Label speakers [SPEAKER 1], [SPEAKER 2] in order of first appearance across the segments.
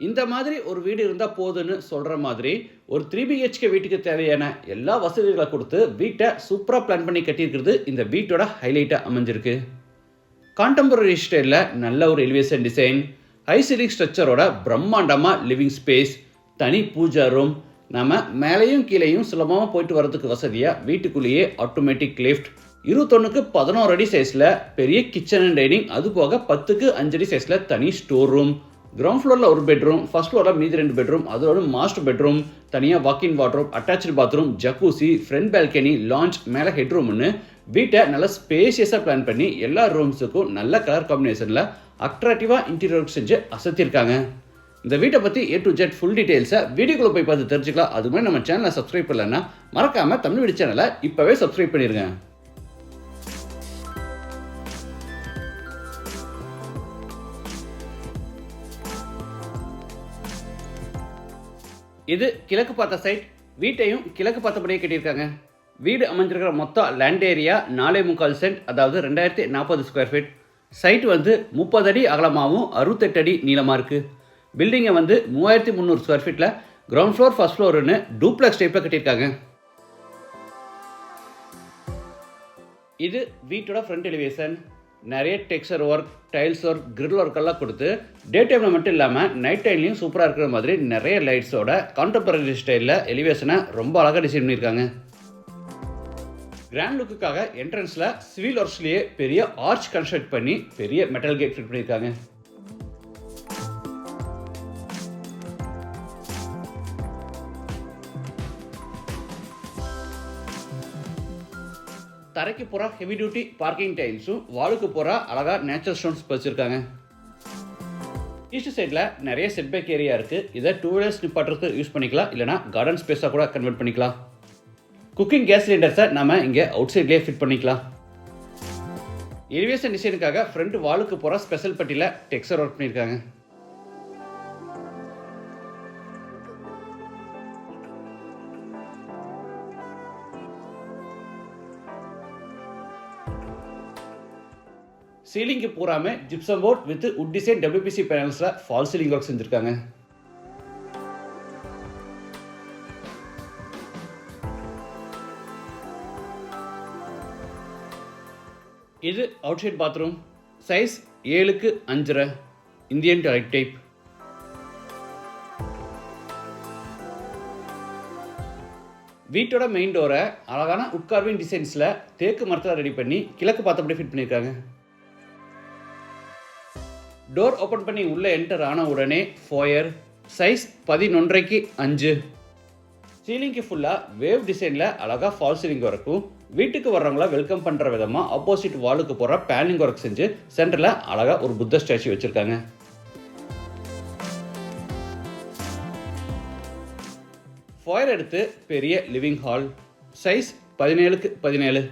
[SPEAKER 1] இந்த மாதிரி ஒரு வீடு இருந்தா போதுன்னு சொல்ற மாதிரி, ஒரு 3 பிஹெச்கே வீட்டுக்கு தேவையான எல்லா வசதிகள குடுத்து, வீட்ட சூப்பரா பிளான் பண்ணி கட்டியிருக்கிறது இந்த வீட்டோட ஹைலைட்டா அமைஞ்சிருக்கு. கான்டெம்பரரி ஸ்டைல்ல நல்ல ஒரு எலிவேஷன் டிசைன், ஹை சீலிங் ஸ்ட்ரக்சரோட பிரம்மாண்டமா லிவிங் ஸ்பேஸ், தனி பூஜா ரூம், நாம மேலேயும் கீழேயும் சுலபமா போயிட்டு வரதுக்கு வசதியா வீட்டுக்குள்ளேயே ஆட்டோமேட்டிக் லிஃப்ட், 21க்கு 11 அடி சைஸ்ல பெரிய கிச்சன் அண்ட் டைனிங், அது போக 10க்கு 5 அடி சைஸ்ல தனி ஸ்டோர் ரூம், கிரவுண்ட் ஃப்ளோரில் ஒரு பெட்ரூம், ஃபர்ஸ்ட் ஃப்ளோரில் மீதி 2 பெட்ரூம், அதோட மாஸ்டர் பெட்ரூம், தனியாக walk in wardrobe, attached bathroom, jacuzzi, front balcony, lounge, மேலே ஹெட்ரூம்னு வீட்டை நல்லா ஸ்பேஷியஸாக பிளான் பண்ணி எல்லா ரூம்ஸுக்கும் நல்ல கலர் காம்பினேஷனில் அட்ராக்டிவாக இன்டீரியர் ஒர்க் செஞ்சு அசத்திருக்காங்க. இந்த வீட்டை பற்றி A to Z ஃபுல் டீட்டெயில்ஸை வீடியோக்குள்ளே போய் பார்த்து தெரிஞ்சுக்கலாம். அது மாதிரி நம்ம சேனலை சப்ஸ்கிரைப் பண்ணலன்னா மறக்காமல் தமிழ் வீடு சேனலை இப்போவே சப்ஸ்கிரைப் பண்ணிடுங்க. இது கிழக்கு பார்த்த சைட். வீட்டையும் கிழக்கு பார்த்தபடியே கட்டியிருக்காங்க. வீடு அமைஞ்சிருக்கிற மொத்தம் லேண்ட் ஏரியா 4.25 சென்ட், அதாவது 2040 ஸ்கொயர் ஃபீட். சைட் வந்து 30 அடி அகலமாகவும் 68 அடி நீளமாக இருக்குது. பில்டிங்கை வந்து 3300 ஸ்கொயர் ஃபீட்டில் கிரவுண்ட் ஃப்ளோர் ஃபர்ஸ்ட் ஃப்ளோர்னு டூப்ளெக்ஸ் டைப்பில் கட்டியிருக்காங்க. இது வீட்டோட ஃப்ரண்ட் எலிவேஷன். நிறைய texture work, tiles work, grill work எல்லாம் கொடுத்து டே டைமில் மட்டும் இல்லாமல் நைட் டைம்லையும் சூப்பராக இருக்கிற மாதிரி நிறைய லைட்ஸோட கான்டெம்பரரி ஸ்டைலில் எலிவேஷனை ரொம்ப அழகாக டிசைன் பண்ணியிருக்காங்க. கிராண்ட் லுக்குக்காக என்ட்ரன்ஸில் சிவில் ஒர்க்ஸ்லேயே பெரிய ஆர்ச் கன்ஸ்ட்ரக்ட் பண்ணி பெரிய மெட்டல் கேட் ஃபிட் பண்ணியிருக்காங்க. தரைக்கு போகிற ஹெவி டியூட்டி பார்க்கிங் டைல்ஸும் வாலுக்கு போகிற அழகாக நேச்சுரல் ஸ்டோன்ஸ் வச்சுருக்காங்க. ஈஸ்ட் சைடில் நிறைய செட்பேக் ஏரியா இருக்குது. இதை 2 வீலர்ஸ் நிப்பாட்டுறதுக்கு யூஸ் பண்ணிக்கலாம், இல்லைனா கார்டன் ஸ்பேஸாக கூட கன்வெர்ட் பண்ணிக்கலாம். குக்கிங் கேஸ் சிலிண்டர்ஸை நம்ம இங்கே அவுட் சைட்லேயே ஃபிட் பண்ணிக்கலாம். எலிவேஷன் டிசைனுக்காக ஃப்ரண்ட் வாலுக்கு போகிற ஸ்பெஷல் பட்டியில் டெக்ஸ்சர் ஒர்க் பண்ணியிருக்காங்க. சீலிங்கு பூராமே gypsum board with wood design WPC பேனல்ஸில் ஃபால் சீலிங் ஒர்க் செஞ்சுருக்காங்க. இது அவுட் சைட் பாத்ரூம். சைஸ் 7க்கு 5.5 இந்தியன் டாய்லெட் டைப். வீட்டோட மெயின் டோரை அழகான உட்கார்விங் டிசைன்ஸில் தேக்கு மரத்தில் ரெடி பண்ணி கிழக்கு பார்த்தபடி ஃபிட் பண்ணியிருக்காங்க. டோர் ஓப்பன் பண்ணி உள்ளே என்டர் ஆன உடனே ஃபோயர். சைஸ் 11.5க்கு 5. சீலிங்க்கு ஃபுல்லாக வேவ் டிசைனில் அழகாக ஃபால் சீலிங் ஒர்க்கும், வீட்டுக்கு வர்றவங்கள வெல்கம் பண்ணுற விதமாக ஆப்போசிட் வாலுக்கு போகிற பேனிங் ஒர்க் செஞ்சு சென்டரில் அழகாக ஒரு புத்த ஸ்டாச்சு வச்சுருக்காங்க. ஃபோயர் எடுத்து பெரிய லிவிங் ஹால். சைஸ் 17க்கு 17.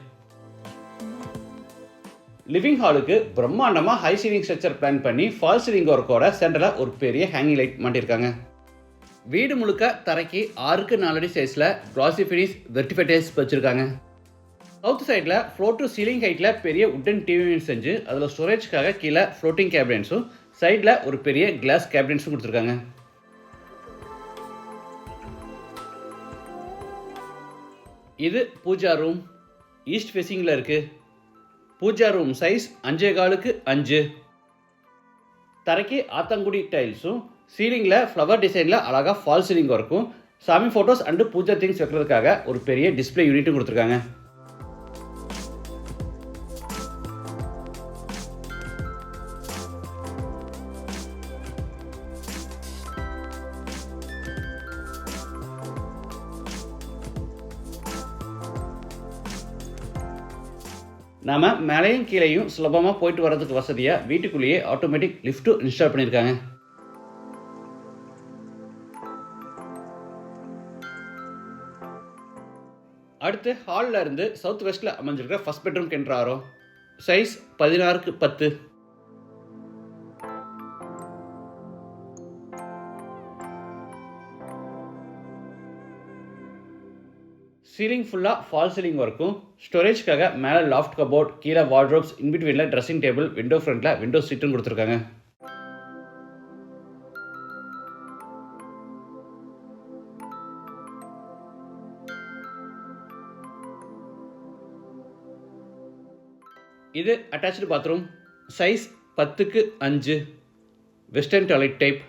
[SPEAKER 1] லிவிங் ஹாலுக்கு பிரம்மாண்டமாக ஹை சீலிங் ஸ்ட்ரக்சர் பிளான் பண்ணி ஃபால் சீலிங் ஒர்க்கோட சென்டரில் ஒரு பெரிய ஹேங்கிங் லைட் மாட்டியிருக்காங்க. வீடு முழுக்க தரைக்கு 6க்கு 4 அடி சைஸில் கிளாசி ஃபினிஷ் வெர்டிஃபை டைல்ஸ் வச்சுருக்காங்க. சவுத் சைடில் ஃப்ளோர் டு சீலிங் ஹைட்டில் பெரிய உட்டன் டிவி செஞ்சு அதில் ஸ்டோரேஜ்க்காக கீழே ஃப்ளோட்டிங் கேபினட்ஸும் சைடில் ஒரு பெரிய கிளாஸ் கேபினட்ஸும் கொடுத்துருக்காங்க. இது பூஜா ரூம். ஈஸ்ட் ஃபேஸிங்கில் இருக்குது. பூஜா ரூம் சைஸ் 5.25க்கு 5. தரைக்கு ஆத்தங்குடி டைல்ஸும் சீலிங்கில் ஃப்ளவர் டிசைனில் அழகாக ஃபால் சீலிங் ஒர்க்கும், சாமி ஃபோட்டோஸ் அண்டு பூஜா திங்ஸ் வைக்கிறதுக்காக ஒரு பெரிய டிஸ்பிளே யூனிட்டும் கொடுத்துருக்காங்க. நாம் மேலேயும் கீழேயும் சுலபமாக போயிட்டு வர்றதுக்கு வசதியாக வீட்டுக்குள்ளேயே ஆட்டோமேட்டிக் லிஃப்ட்டும் இன்ஸ்டால் பண்ணியிருக்காங்க. அடுத்து ஹாலில் இருந்து சவுத் வெஸ்ட்டில் அமைஞ்சிருக்கிற ஃபர்ஸ்ட் பெட்ரூம் கென்றாரோ. சைஸ் 16க்கு 10. சீலிங் ஃபுல்லாக ஃபால் சீலிங் ஒர்க்கும், ஸ்டோரேஜ்க்காக மேலே லாஃப்ட் கபோர்ட், கீழே வார்ட்ரோப்ஸ், இன்பிட்வீனில் ட்ரெஸ்ஸிங் டேபிள், விண்டோ ஃப்ரண்ட்டில் விண்டோ சீட்டும் கொடுத்துருக்காங்க. இது அட்டாச்டு பாத்ரூம், சைஸ் 10க்கு 5, வெஸ்டர்ன் டாய்லெட் டைப்.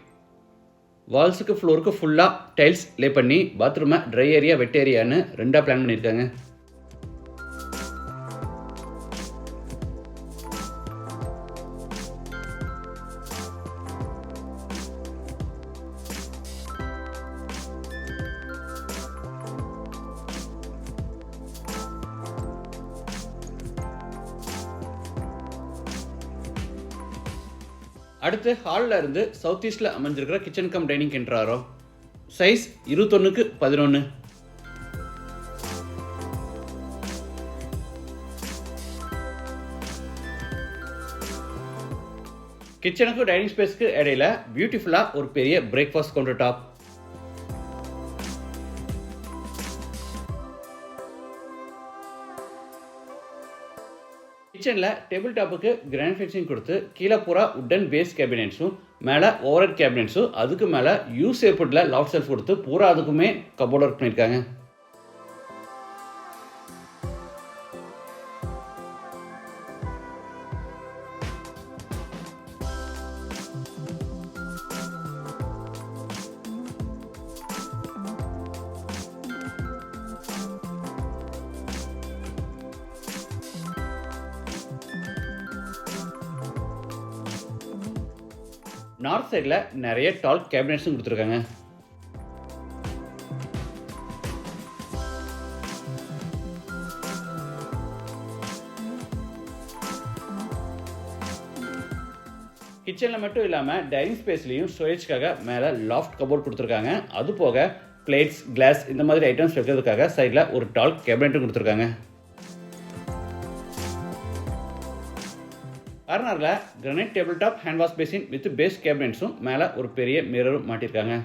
[SPEAKER 1] வால்ஸுக்கு ஃப்ளோருக்கு ஃபுல்லாக டைல்ஸ் லே பண்ணி பாத்ரூமை ட்ரை ஏரியா வெட் ஏரியான்னு ரெண்டாக பிளான் பண்ணியிருக்காங்க. அடுத்து ஹாலில் இருந்து சவுத் ஈஸ்டில் அமைஞ்சிருக்கிற கிச்சன் கம் டைனிங் என்ட்ராரோ, சைஸ் 21க்கு 11. கிச்சனுக்கு டைனிங் ஸ்பேஸ்க்கு இடையில பியூட்டிஃபுல்லாக ஒரு பெரிய பிரேக்ஃபாஸ்ட் கவுண்டர் டாப். கிச்சனில் டேபிள் டாப்புக்கு கிரானைட் ஃபினிஷிங் கொடுத்து கீழே பூரா உட்டன் பேஸ் கேபினெட்ஸும் மேலே ஓவர்ஹெட் கேபினெட்ஸும் அதுக்கு மேலே யூ ஷேப்பில் லாஃப்ட் ஷெல்ஃப் கொடுத்து பூரா அதுக்குமே கபோர்ட் ஒர்க் பண்ணியிருக்காங்க. நார்த் சைடில் நிறைய டால் கேபினெட்ஸும் கொடுத்துருக்காங்க. கிச்சனில் மட்டும் இல்லாமல் டைனிங் ஸ்பேஸ்லையும் ஸ்டோரேஜ்க்காக மேலே லாஃப்ட் கபோர்ட் கொடுத்துருக்காங்க. அது போக பிளேட்ஸ், கிளாஸ் இந்த மாதிரி ஐட்டம்ஸ் வைக்கிறதுக்காக சைடில் ஒரு டால் கேபினெட்டும் கொடுத்துருக்காங்க. கார்னரில் granite table top hand wash basin with base கேபினெட்ஸும் மேலே ஒரு பெரிய மிரரும் மாட்டியிருக்காங்க.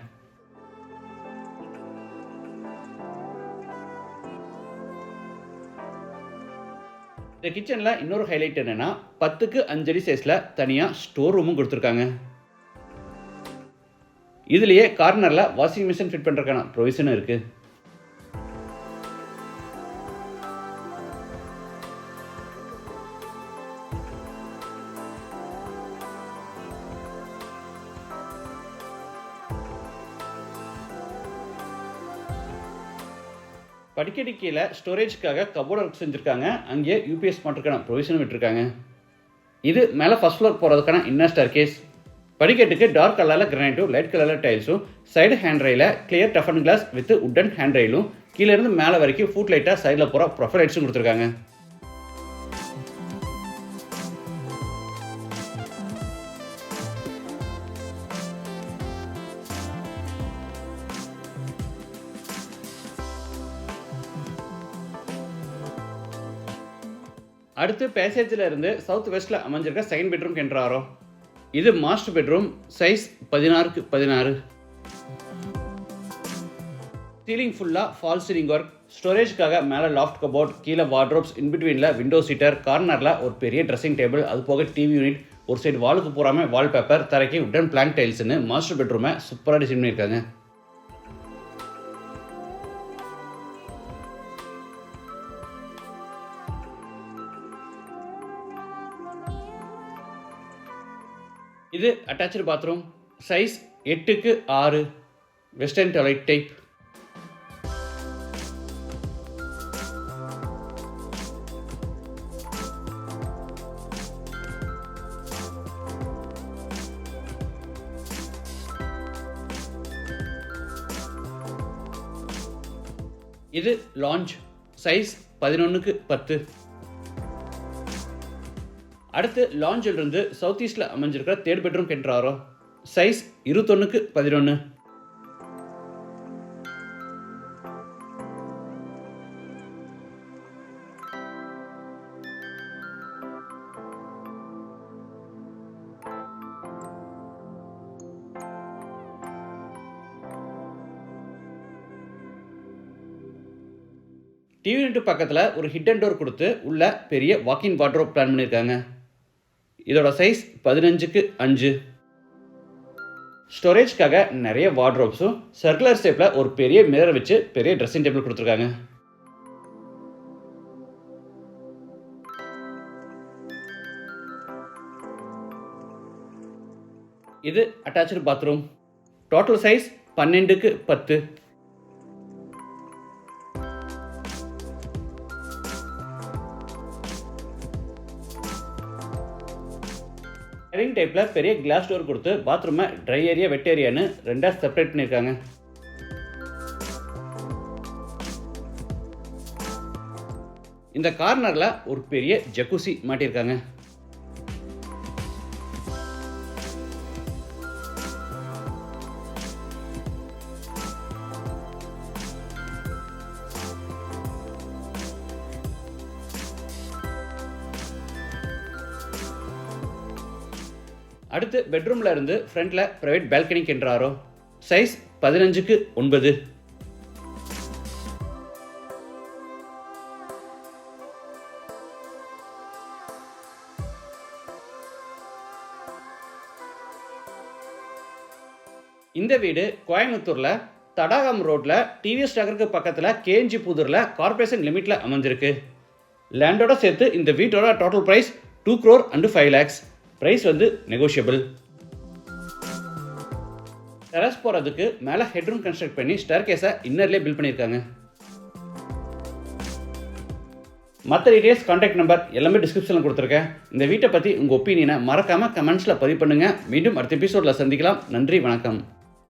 [SPEAKER 1] இந்த கிச்சனில் இன்னொரு ஹைலைட் என்னென்னா 10க்கு 5 அடி சைஸில் தனியாக ஸ்டோர் ரூமும் கொடுத்துருக்காங்க. இதுலேயே கார்னரில் வாஷிங் மிஷின் ஃபிட் பண்ணுறதுக்கான ப்ரொவிஷனும் இருக்குது. படிக்கடி கீழே ஸ்டோரேஜ்க்காக கபோர்ட் ஒர்க் செஞ்சுருக்காங்க. அங்கேயே யூபிஎஸ் மாட்டுக்கான ப்ரொவிஷனும் விட்டுருக்காங்க. இது மேலே ஃபர்ஸ்ட் ஃப்ளோர் போகிறதுக்கான இன்னர் ஸ்டார் கேஸ். படிக்கட்டுக்கு டார்க் கலரில் கிரானைட்டும் லைட் கலரில் டைல்ஸும், சைடு ஹேண்ட் ரயில கிளியர் டஃபன் கிளாஸ் வித் உட்டன் ஹேண்ட் ரயிலும், கீழேருந்து மேலே வரைக்கும் ஃபுட் லைட்டாக சைடில் போகிற ப்ரொஃபைல் லைட்ஸும் கொடுத்துருக்காங்க. அடுத்து பேசேஜில் இருந்து சவுத் வெஸ்ட்டில் அமைஞ்சிருக்க செகண்ட் பெட்ரூம் என்ட்ராரோ. இது மாஸ்டர் பெட்ரூம், சைஸ் 16க்கு 16. சீலிங் ஃபுல்லாக ஃபால் சீலிங் ஒர்க், ஸ்டோரேஜ்க்காக மேலே லாஃப்ட் கபோர்ட், கீழே வார்ட்ரோப்ஸ், இன்பிட்வீனில் விண்டோ சீட்டர், கார்னரில் ஒரு பெரிய ட்ரெஸ்ஸிங் டேபிள், அது போக டிவி யூனிட், ஒரு சைடு வாலுக்கு போகாமல் வால்பேப்பர், தரைக்கு உட்டன் பிளாங்க் டைல்ஸ்னு மாஸ்டர் பெட்ரூமை சூப்பராக டிசைன் பண்ணியிருக்காங்க. இது அட்டாச்சு பாத்ரூம், சைஸ் 8க்கு 6, வெஸ்டர்ன் டாய்லெட் டைப். இது லாஞ்ச், சைஸ் 11க்கு 10. அடுத்து லாஞ்சில் இருந்து சவுத் ஈஸ்டில் அமைஞ்சிருக்கிற தேர்ட் பெட்ரூம் என்ட்ராரோ, சைஸ் 21க்கு 11. டிவி யூனிட் பக்கத்தில் ஒரு ஹிடன் டோர் கொடுத்து உள்ள பெரிய வாக்கின் வார்ட்ரோப் பிளான் பண்ணியிருக்காங்க. இதோட சைஸ் 15க்கு 5. ஸ்டோரேஜ்க்காக நிறைய வார்ட்ரோப்ஸும் சர்க்குலர் ஷேப்பில் ஒரு பெரிய மிரர் வச்சு பெரிய ட்ரெஸ்ஸிங் டேபிள் கொடுத்துருக்காங்க. இது அட்டாச்சு பாத்ரூம். டோட்டல் சைஸ் 12க்கு 10. டைனிங் டைப்பில் பெரிய கிளாஸ் டோர் கொடுத்து பாத்ரூமை ட்ரை ஏரியா வெட் ஏரியான்னு ரெண்டாக செப்பரேட் பண்ணியிருக்காங்க. இந்த கார்னரில் ஒரு பெரிய ஜக்கூசி மாட்டியிருக்காங்க. அடுத்து பெட்ரூமில் இருந்து ஃப்ரண்ட்டில் ப்ரைவேட் பால்கனி கென்றாரோ. சைஸ் 15க்கு 9. இந்த வீடு கோயம்புத்தூரில் தடாகம் ரோட்டில் டிவிஎஸ் நகருக்கு பக்கத்தில் கேஎன்ஜி புதூரில் கார்பரேஷன் லிமிட்டில் அமைஞ்சிருக்கு. லேண்டோட சேர்த்து இந்த வீட்டோட total price 2 crore and 5 lakhs. Price negotiable. Terrace போகிறதுக்கு மேலே ஹெட்ரூம் கன்ஸ்ட்ரக்ட் பண்ணி ஸ்டேர் கேஸை இன்னர்லேயே பில்ட் பண்ணியிருக்காங்க. மற்ற டீடைல்ஸ், கான்டாக்ட் நம்பர் எல்லாமே டிஸ்கிரிப்ஷனில் கொடுத்துருக்கேன். இந்த வீட்டை பற்றி உங்கள் ஒப்பீனியனை மறக்காமல் கமெண்ட்ஸில் பதிவு பண்ணுங்கள். மீண்டும் அடுத்த எபிசோடில் சந்திக்கலாம். நன்றி, வணக்கம்.